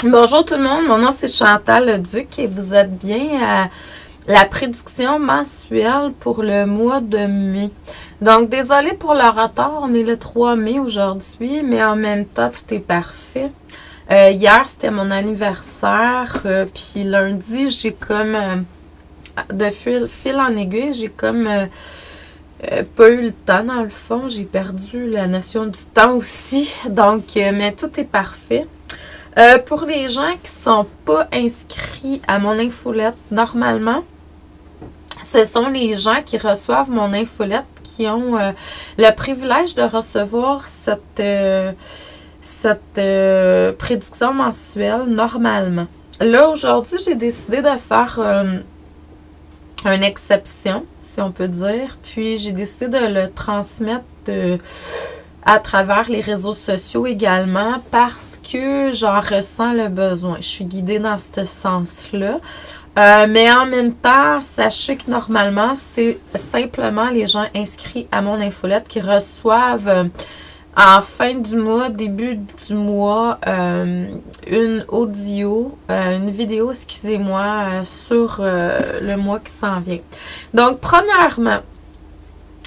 Bonjour tout le monde, mon nom c'est Chantal Leduc et vous êtes bien à la prédiction mensuelle pour le mois de mai. Donc, désolé pour le retard, on est le 3 mai aujourd'hui, mais en même temps, tout est parfait. Hier, c'était mon anniversaire, puis lundi, j'ai comme, de fil en aiguille, j'ai comme pas eu le temps dans le fond. J'ai perdu la notion du temps aussi, donc, mais tout est parfait. Pour les gens qui ne sont pas inscrits à mon infolette, normalement, ce sont les gens qui reçoivent mon infolette qui ont le privilège de recevoir cette prédiction mensuelle normalement. Là, aujourd'hui, j'ai décidé de faire une exception, si on peut dire. Puis, j'ai décidé de le transmettre à travers les réseaux sociaux également parce que j'en ressens le besoin. Je suis guidée dans ce sens-là. Mais en même temps, sachez que normalement, c'est simplement les gens inscrits à mon infolette qui reçoivent en fin du mois, début du mois, une audio, une vidéo, excusez-moi, sur le mois qui s'en vient. Donc, premièrement,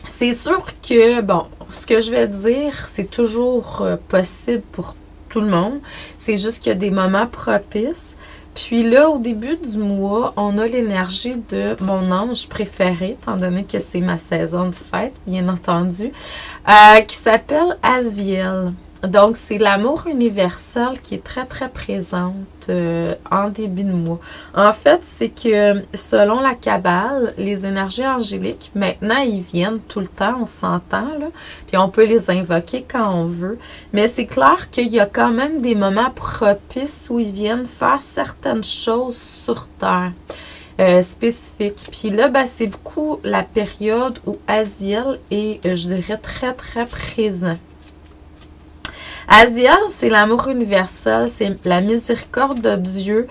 c'est sûr que, bon, ce que je vais dire, c'est toujours possible pour tout le monde. C'est juste qu'il y a des moments propices. Puis là, au début du mois, on a l'énergie de mon ange préféré, étant donné que c'est ma saison de fête, bien entendu, qui s'appelle Aziel. Donc, c'est l'amour universel qui est très, très présente en début de mois. En fait, c'est que selon la Kabbale, les énergies angéliques, maintenant, ils viennent tout le temps, on s'entend, là. Puis on peut les invoquer quand on veut. Mais c'est clair qu'il y a quand même des moments propices où ils viennent faire certaines choses sur Terre. Spécifiques. Puis là, ben, c'est beaucoup la période où Aziel est, je dirais, très, très présent. Aziel, c'est l'amour universel, c'est la miséricorde de Dieu.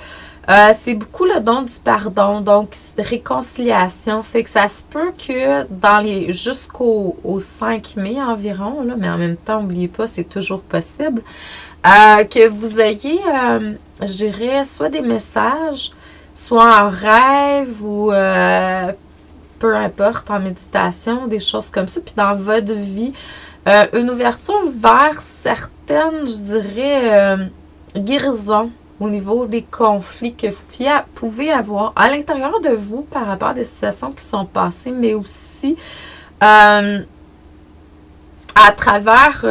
C'est beaucoup le don du pardon, donc réconciliation. Fait que ça se peut que dans les jusqu'au 5 mai environ, là, mais en même temps, n'oubliez pas, c'est toujours possible, que vous ayez, je dirais, soit des messages, soit en rêve ou peu importe, en méditation, des choses comme ça. Puis dans votre vie, une ouverture vers certaines, je dirais, guérisons au niveau des conflits que vous pouvez avoir à l'intérieur de vous par rapport à des situations qui sont passées, mais aussi à travers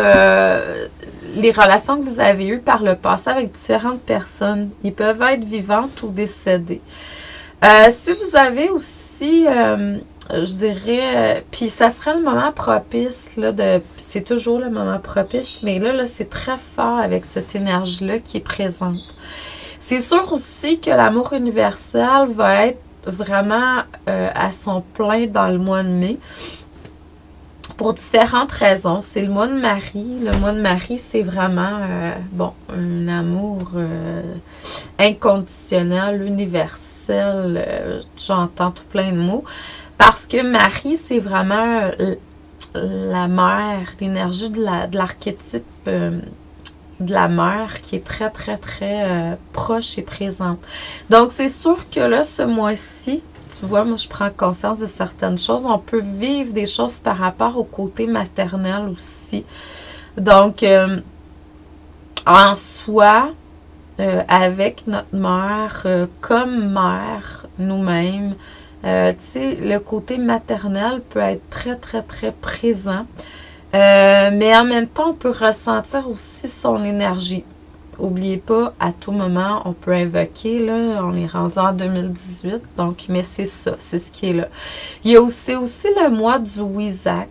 les relations que vous avez eues par le passé avec différentes personnes. Ils peuvent être vivantes ou décédées. Si vous avez aussi, je dirais, puis ça serait le moment propice, là, c'est toujours le moment propice, mais là c'est très fort avec cette énergie-là qui est présente. C'est sûr aussi que l'amour universel va être vraiment à son plein dans le mois de mai. Pour différentes raisons. C'est le mois de Marie. Le mois de Marie, c'est vraiment, bon, un amour inconditionnel, universel. J'entends tout plein de mots. Parce que Marie, c'est vraiment la mère, l'énergie de l'archétype de la mère qui est très, très, très proche et présente. Donc, c'est sûr que là, ce mois-ci, tu vois, moi, je prends conscience de certaines choses. On peut vivre des choses par rapport au côté maternel aussi. Donc, en soi, avec notre mère, comme mère, nous-mêmes, tu sais, le côté maternel peut être très, très, très présent. Mais en même temps, on peut ressentir aussi son énergie. N'oubliez pas, à tout moment, on peut invoquer, là, on est rendu en 2018, donc, mais c'est ça, c'est ce qui est là. Il y a aussi le mois du Wizak.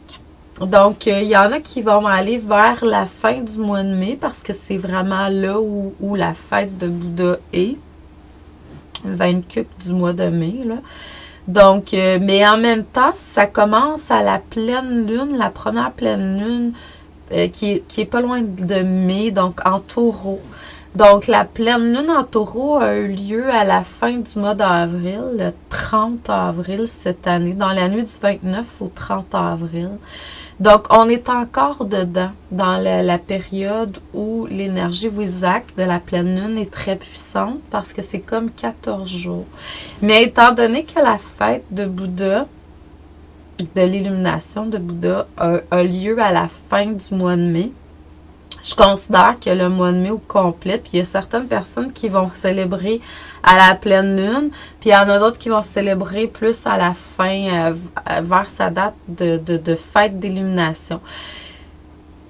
Donc, il y en a qui vont aller vers la fin du mois de mai, parce que c'est vraiment là où la fête de Bouddha est, le 24 du mois de mai, là. Donc, mais en même temps, ça commence à la pleine lune, la première pleine lune, qui est pas loin de mai, donc en taureau. Donc, la pleine lune en taureau a eu lieu à la fin du mois d'avril, le 30 avril cette année, dans la nuit du 29 au 30 avril. Donc, on est encore dedans, dans la période où l'énergie Wizak de la pleine lune est très puissante, parce que c'est comme 14 jours. Mais étant donné que la fête de Bouddha, de l'illumination de Bouddha, a lieu à la fin du mois de mai, je considère que le mois de mai au complet, puis il y a certaines personnes qui vont célébrer à la pleine lune, puis il y en a d'autres qui vont célébrer plus à la fin, vers sa date de fête d'illumination.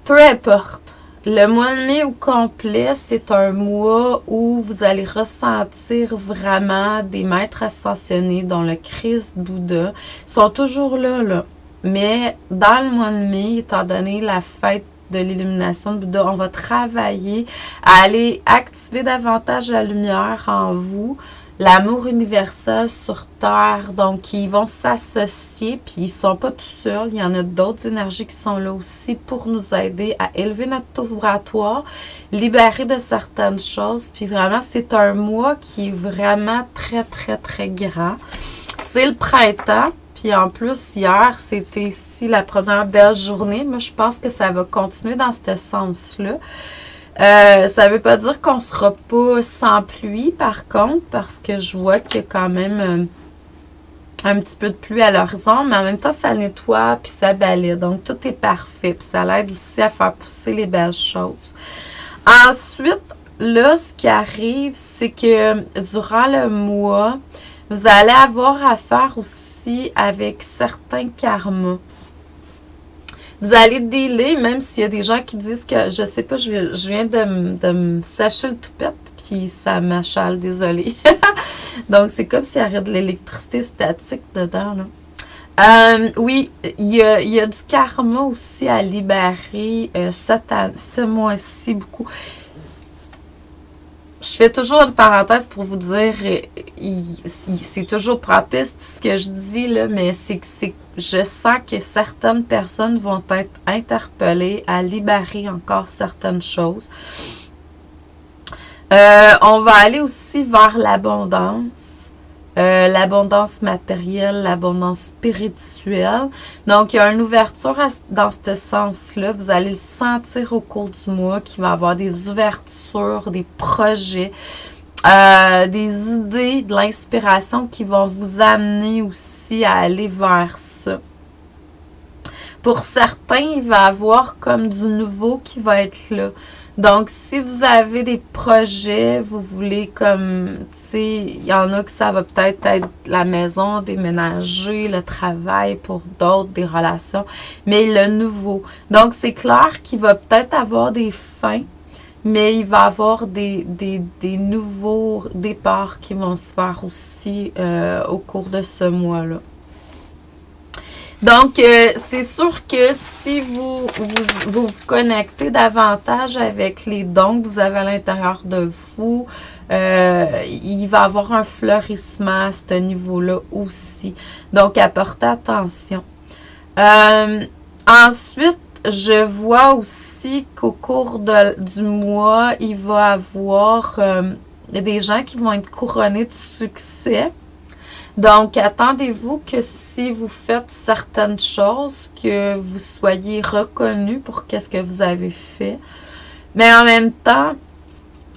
Peu importe. Le mois de mai au complet, c'est un mois où vous allez ressentir vraiment des maîtres ascensionnés, dont le Christ Bouddha, sont toujours là. Mais dans le mois de mai, étant donné la fête de l'illumination de Bouddha, on va travailler à aller activer davantage la lumière en vous, l'amour universel sur Terre. Donc, ils vont s'associer, puis ils sont pas tout seuls. Il y en a d'autres énergies qui sont là aussi pour nous aider à élever notre taux vibratoire, libérer de certaines choses. Puis vraiment, c'est un mois qui est vraiment très, très, très grand. C'est le printemps. Puis en plus, hier, c'était ici la première belle journée. Moi, je pense que ça va continuer dans ce sens-là. Ça ne veut pas dire qu'on ne sera pas sans pluie, par contre, parce que je vois qu'il y a quand même un petit peu de pluie à l'horizon, mais en même temps, ça nettoie puis ça balaie. Donc, tout est parfait. Puis ça l'aide aussi à faire pousser les belles choses. Ensuite, là, ce qui arrive, c'est que durant le mois, vous allez avoir affaire aussi avec certains karmas. Vous allez dealer, même s'il y a des gens qui disent que, je sais pas, je viens de me sécher le toupette, puis ça m'achale, désolée. Donc, c'est comme s'il y avait de l'électricité statique dedans, là. Oui, il y a du karma aussi à libérer ce mois-ci, beaucoup. Je fais toujours une parenthèse pour vous dire, c'est toujours propice tout ce que je dis, là, mais je sens que certaines personnes vont être interpellées à libérer encore certaines choses. On va aller aussi vers l'abondance matérielle, l'abondance spirituelle. Donc, il y a une ouverture dans ce sens-là. Vous allez le sentir au cours du mois qu'il va y avoir des ouvertures, des projets, des idées, de l'inspiration qui vont vous amener aussi à aller vers ça. Pour certains, il va y avoir comme du nouveau qui va être là. Donc, si vous avez des projets, vous voulez comme, tu sais, il y en a que ça va peut-être être la maison, déménager, le travail, pour d'autres, des relations, mais le nouveau. Donc, c'est clair qu'il va peut-être avoir des fins, mais il va avoir des nouveaux départs qui vont se faire aussi au cours de ce mois-là. Donc, c'est sûr que si vous vous connectez davantage avec les dons que vous avez à l'intérieur de vous, il va y avoir un fleurissement à ce niveau-là aussi. Donc, apportez attention. Ensuite, je vois aussi qu'au cours du mois, il va y avoir des gens qui vont être couronnés de succès. Donc, attendez-vous que si vous faites certaines choses, que vous soyez reconnu pour qu'est-ce que vous avez fait. Mais en même temps,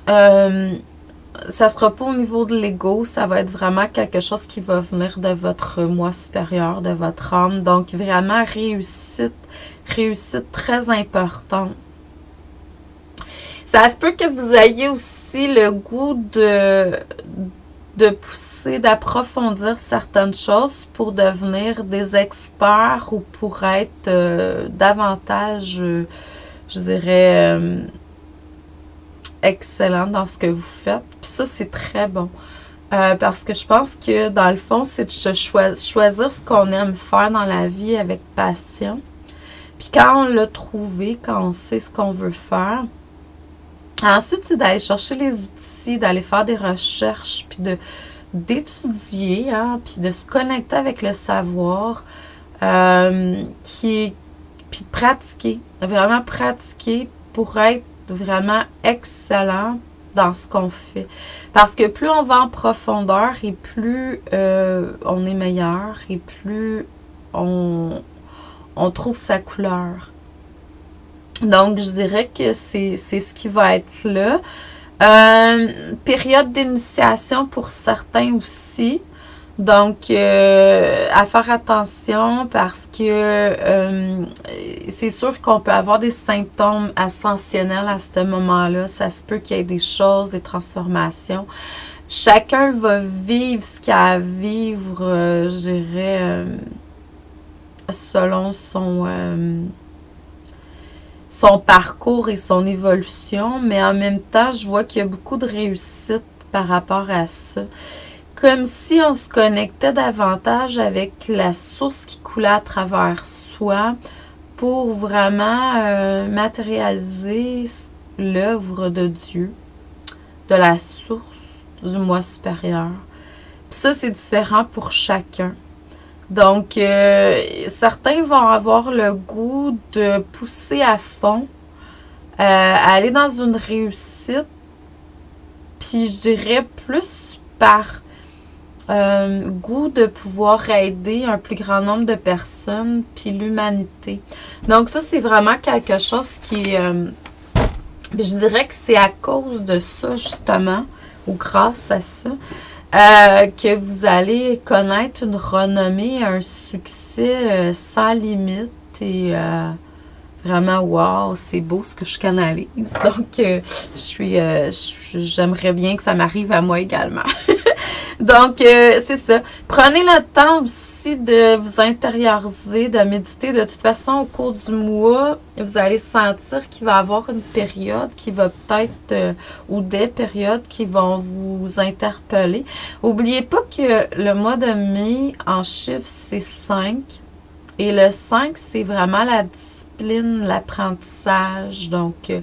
ça sera pas au niveau de l'ego, ça va être vraiment quelque chose qui va venir de votre moi supérieur, de votre âme. Donc, vraiment réussite très importante. Ça se peut que vous ayez aussi le goût de pousser, d'approfondir certaines choses pour devenir des experts ou pour être davantage, je dirais, excellent dans ce que vous faites. Puis ça, c'est très bon. Parce que je pense que, dans le fond, c'est de choisir ce qu'on aime faire dans la vie avec passion. Puis quand on l'a trouvé, quand on sait ce qu'on veut faire, ensuite, c'est d'aller chercher les outils, d'aller faire des recherches, puis d'étudier, hein, puis de se connecter avec le savoir, puis de pratiquer, vraiment pratiquer pour être vraiment excellent, dans ce qu'on fait. Parce que plus on va en profondeur et plus on est meilleur et plus on trouve sa couleur. Donc, je dirais que c'est ce qui va être là. Période d'initiation pour certains aussi. Donc, à faire attention parce que c'est sûr qu'on peut avoir des symptômes ascensionnels à ce moment-là. Ça se peut qu'il y ait des choses, des transformations. Chacun va vivre ce qu'il a à vivre, je dirais, selon son parcours et son évolution. Mais en même temps, je vois qu'il y a beaucoup de réussite par rapport à ça. Comme si on se connectait davantage avec la source qui coulait à travers soi pour vraiment matérialiser l'œuvre de Dieu, de la source du moi supérieur. Puis ça, c'est différent pour chacun. Donc, certains vont avoir le goût de pousser à fond, aller dans une réussite, puis je dirais plus par goût de pouvoir aider un plus grand nombre de personnes, puis l'humanité. Donc ça, c'est vraiment quelque chose qui est... je dirais que c'est à cause de ça, justement, ou grâce à ça, que vous allez connaître une renommée, un succès sans limite et... vraiment, wow, c'est beau ce que je canalise. Donc, j'aimerais bien que ça m'arrive à moi également. Donc, c'est ça. Prenez le temps aussi de vous intérioriser, de méditer. De toute façon, au cours du mois, vous allez sentir qu'il va y avoir une période qui va peut-être, ou des périodes qui vont vous interpeller. N'oubliez pas que le mois de mai, en chiffre, c'est 5. Et le 5, c'est vraiment la discipline, l'apprentissage. Donc,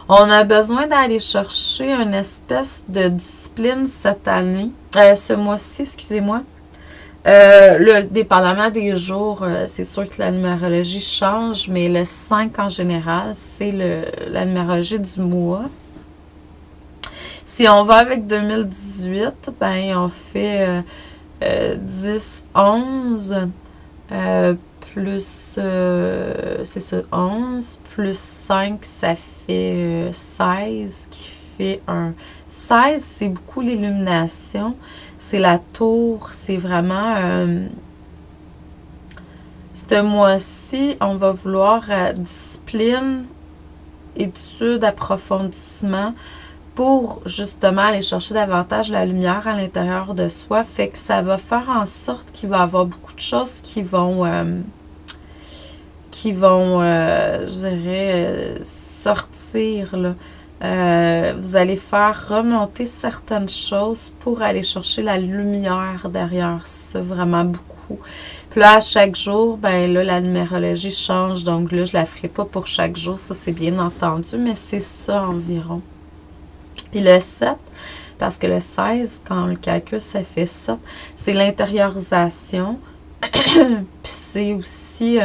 on a besoin d'aller chercher une espèce de discipline cette année, ce mois-ci, excusez-moi. Dépendamment des jours, c'est sûr que la numérologie change, mais le 5 en général, c'est la numérologie du mois. Si on va avec 2018, ben on fait 10, 11, plus, c'est ça, 11, plus 5, ça fait 16, qui fait un 16, c'est beaucoup l'illumination, c'est la tour, c'est vraiment, ce mois-ci, on va vouloir discipline, étude, approfondissement, pour justement aller chercher davantage la lumière à l'intérieur de soi, fait que ça va faire en sorte qu'il va y avoir beaucoup de choses qui vont je dirais, sortir, là. Vous allez faire remonter certaines choses pour aller chercher la lumière derrière ça, vraiment beaucoup. Puis là, à chaque jour, ben là, la numérologie change, donc là, je la ferai pas pour chaque jour, ça c'est bien entendu, mais c'est ça environ. Puis le 7, parce que le 16, quand on le calcule, ça fait 7, c'est l'intériorisation, puis c'est aussi...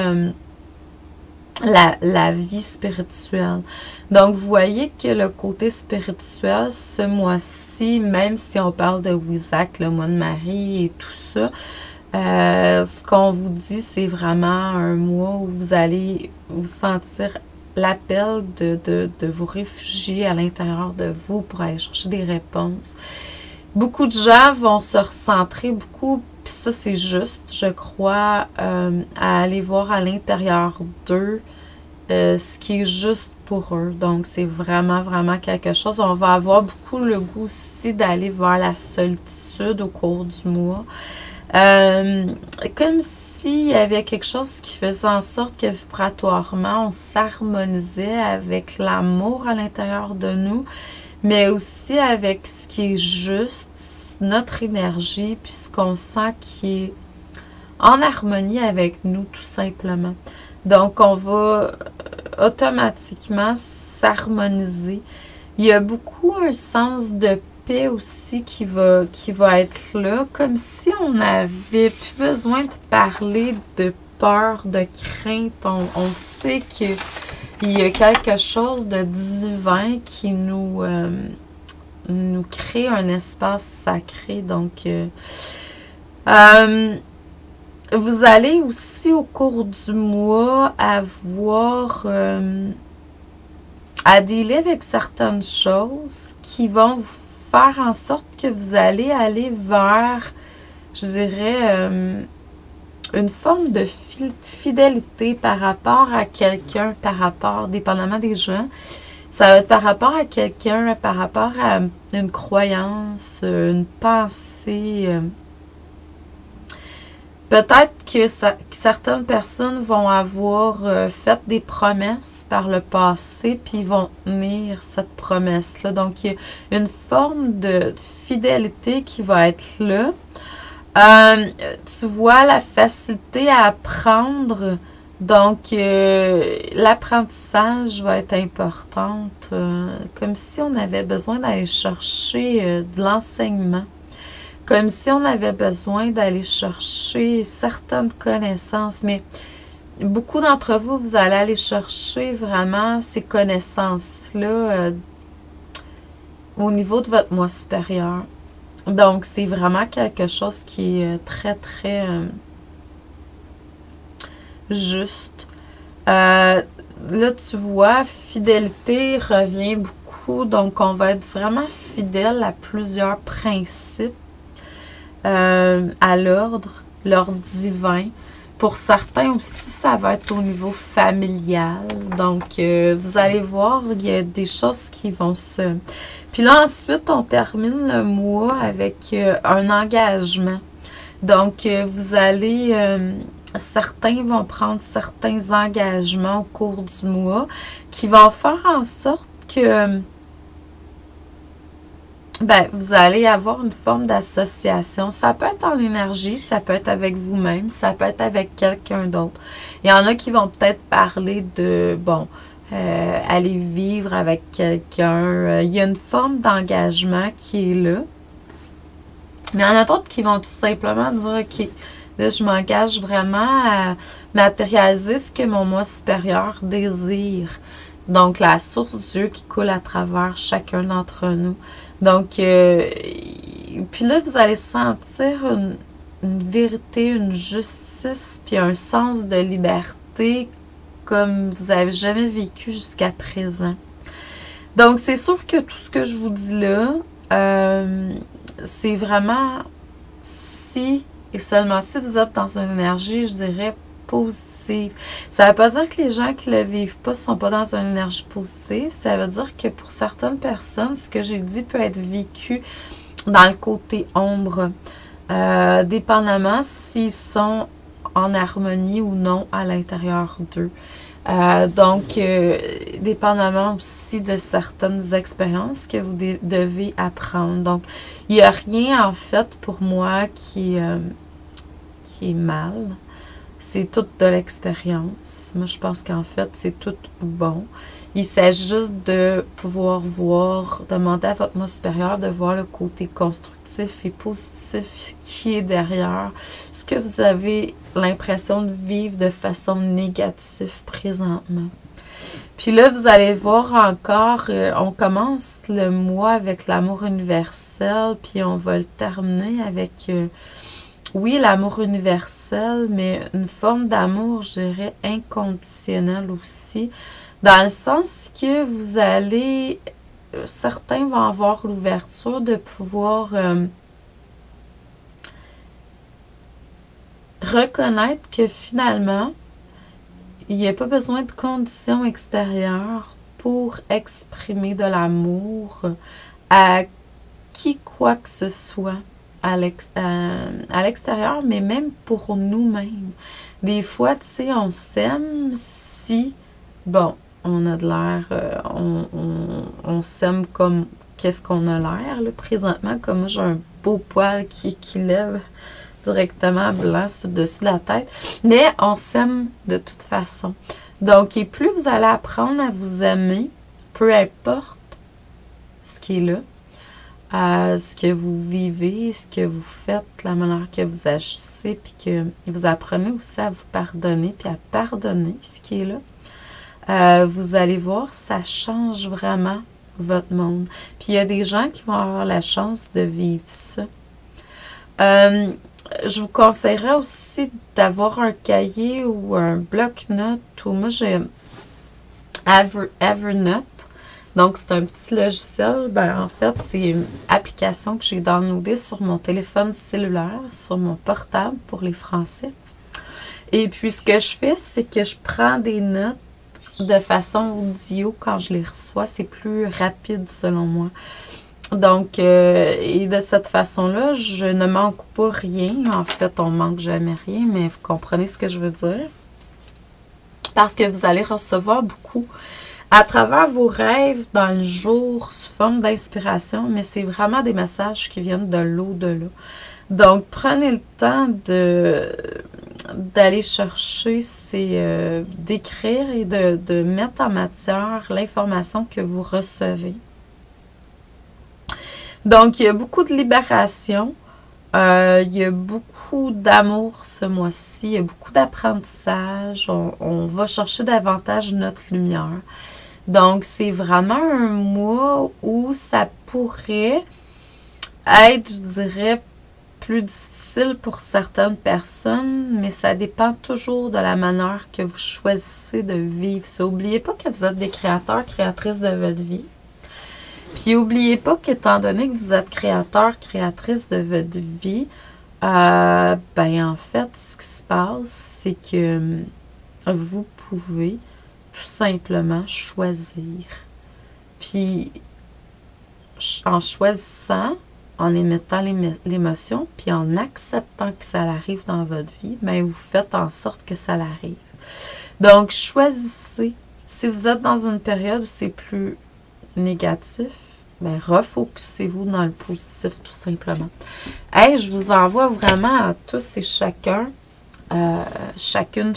la vie spirituelle. Donc, vous voyez que le côté spirituel, ce mois-ci, même si on parle de Wizak, le mois de Marie et tout ça, ce qu'on vous dit, c'est vraiment un mois où vous allez vous sentir l'appel de vous réfugier à l'intérieur de vous pour aller chercher des réponses. Beaucoup de gens vont se recentrer beaucoup, puis ça c'est juste, je crois, à aller voir à l'intérieur d'eux ce qui est juste pour eux. Donc c'est vraiment, vraiment quelque chose. On va avoir beaucoup le goût aussi d'aller vers la solitude au cours du mois. Comme s'il y avait quelque chose qui faisait en sorte que vibratoirement, on s'harmonisait avec l'amour à l'intérieur de nous, mais aussi avec ce qui est juste, notre énergie, puis ce qu'on sent qui est en harmonie avec nous, tout simplement. Donc, on va automatiquement s'harmoniser. Il y a beaucoup un sens de paix aussi qui va être là, comme si on n'avait plus besoin de parler de peur, de crainte. On sait qu'il y a quelque chose de divin qui nous nous crée un espace sacré. Donc, vous allez aussi au cours du mois avoir à dealer avec certaines choses qui vont vous faire en sorte que vous allez aller vers, je dirais, une forme de fidélité par rapport à quelqu'un, par rapport, dépendamment des gens. Ça va être par rapport à quelqu'un, par rapport à une croyance, une pensée. Peut-être que certaines personnes vont avoir fait des promesses par le passé, puis ils vont tenir cette promesse-là. Donc, il y a une forme de fidélité qui va être là. Tu vois la facilité à apprendre. Donc, l'apprentissage va être importante. Comme si on avait besoin d'aller chercher de l'enseignement. Comme si on avait besoin d'aller chercher certaines connaissances. Mais beaucoup d'entre vous, vous allez aller chercher vraiment ces connaissances-là au niveau de votre moi supérieur. Donc, c'est vraiment quelque chose qui est très, très juste. Là, tu vois, fidélité revient beaucoup. Donc, on va être vraiment fidèle à plusieurs principes. À l'ordre divin. Pour certains aussi, ça va être au niveau familial. Donc, vous allez voir, il y a des choses qui vont se... Puis là, ensuite, on termine le mois avec un engagement. Donc, vous allez... certains vont prendre certains engagements au cours du mois qui vont faire en sorte que... ben, vous allez avoir une forme d'association. Ça peut être en énergie, ça peut être avec vous-même, ça peut être avec quelqu'un d'autre. Il y en a qui vont peut-être parler de, bon, aller vivre avec quelqu'un. Il y a une forme d'engagement qui est là. Mais il y en a d'autres qui vont tout simplement dire, OK, là, je m'engage vraiment à matérialiser ce que mon moi supérieur désire. Donc, la source Dieu qui coule à travers chacun d'entre nous. Donc, puis là, vous allez sentir une vérité, une justice, puis un sens de liberté comme vous n'avez jamais vécu jusqu'à présent. Donc, c'est sûr que tout ce que je vous dis là, c'est vraiment si et seulement si vous êtes dans une énergie, je dirais, positive. Ça ne veut pas dire que les gens qui ne le vivent pas ne sont pas dans une énergie positive. Ça veut dire que pour certaines personnes, ce que j'ai dit peut être vécu dans le côté ombre, dépendamment s'ils sont en harmonie ou non à l'intérieur d'eux. Donc, dépendamment aussi de certaines expériences que vous devez apprendre. Donc, il n'y a rien en fait pour moi qui est mal. C'est tout de l'expérience. Moi, je pense qu'en fait, c'est tout bon. Il s'agit juste de pouvoir voir, demander à votre moi supérieur de voir le côté constructif et positif qui est derrière ce que vous avez l'impression de vivre de façon négative présentement. Puis là, vous allez voir encore, on commence le mois avec l'amour universel, puis on va le terminer avec... oui, l'amour universel, mais une forme d'amour, je dirais, inconditionnel aussi, dans le sens que vous allez, certains vont avoir l'ouverture de pouvoir reconnaître que finalement, il n'y a pas besoin de conditions extérieures pour exprimer de l'amour à qui quoi que ce soit. À l'extérieur, mais même pour nous-mêmes. Des fois, tu sais, on s'aime si, bon, on a de l'air, on s'aime comme qu'est-ce qu'on a l'air, là, présentement, comme moi, j'ai un beau poil qui lève directement blanc sur le dessus de la tête, mais on s'aime de toute façon. Donc, et plus vous allez apprendre à vous aimer, peu importe ce qui est là, ce que vous vivez, ce que vous faites, la manière que vous agissez, puis que vous apprenez aussi à vous pardonner, puis à pardonner ce qui est là. Vous allez voir, ça change vraiment votre monde. Puis il y a des gens qui vont avoir la chance de vivre ça. Je vous conseillerais aussi d'avoir un cahier ou un bloc-notes, ou moi j'ai Evernote. Donc, c'est un petit logiciel. Ben, en fait, c'est une application que j'ai downloadée sur mon téléphone cellulaire, sur mon portable pour les Français. Et puis, ce que je fais, c'est que je prends des notes de façon audio quand je les reçois. C'est plus rapide selon moi. Donc, et de cette façon-là, je ne manque pas rien. En fait, on manque jamais rien, mais vous comprenez ce que je veux dire. Parce que vous allez recevoir beaucoup à travers vos rêves dans le jour sous forme d'inspiration, mais c'est vraiment des messages qui viennent de l'au-delà. Donc, prenez le temps d'aller chercher, d'écrire et de mettre en matière l'information que vous recevez. Donc, il y a beaucoup de libération. Il y a beaucoup d'amour ce mois-ci. Il y a beaucoup d'apprentissage. On va chercher davantage notre lumière. Donc, c'est vraiment un mois où ça pourrait être, je dirais, plus difficile pour certaines personnes, mais ça dépend toujours de la manière que vous choisissez de vivre ça. N'oubliez pas que vous êtes des créateurs, créatrices de votre vie. Puis, n'oubliez pas qu'étant donné que vous êtes créateur, créatrice de votre vie, ben en fait, ce qui se passe, c'est que vous pouvez tout simplement choisir. Puis, en choisissant, en émettant l'émotion, puis en acceptant que ça arrive dans votre vie, bien, vous faites en sorte que ça l'arrive. Donc, choisissez. Si vous êtes dans une période où c'est plus négatif, bien, refocusez-vous dans le positif, tout simplement. Hey, je vous envoie vraiment à tous et chacun, chacun,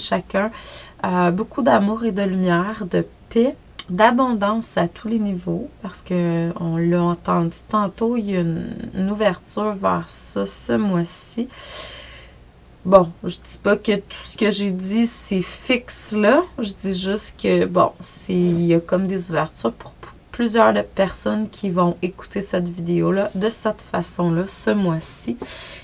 beaucoup d'amour et de lumière, de paix, d'abondance à tous les niveaux, parce que on l'a entendu tantôt, il y a une ouverture vers ça ce mois-ci. Bon, je dis pas que tout ce que j'ai dit, c'est fixe là. Je dis juste que, bon, il y a comme des ouvertures pour plusieurs personnes qui vont écouter cette vidéo-là de cette façon-là ce mois-ci.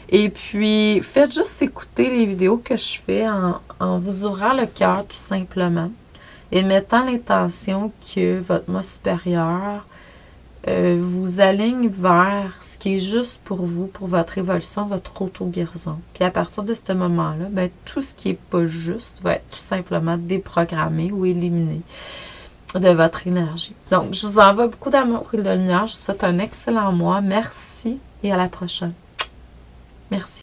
Et puis, faites juste écouter les vidéos que je fais en vous ouvrant le cœur tout simplement et mettant l'intention que votre moi supérieur vous aligne vers ce qui est juste pour vous, pour votre évolution, votre auto-guérison. Puis à partir de ce moment-là, ben, tout ce qui n'est pas juste va être tout simplement déprogrammé ou éliminé de votre énergie. Donc, je vous envoie beaucoup d'amour et de lumière. Je vous souhaite un excellent mois. Merci et à la prochaine. Merci.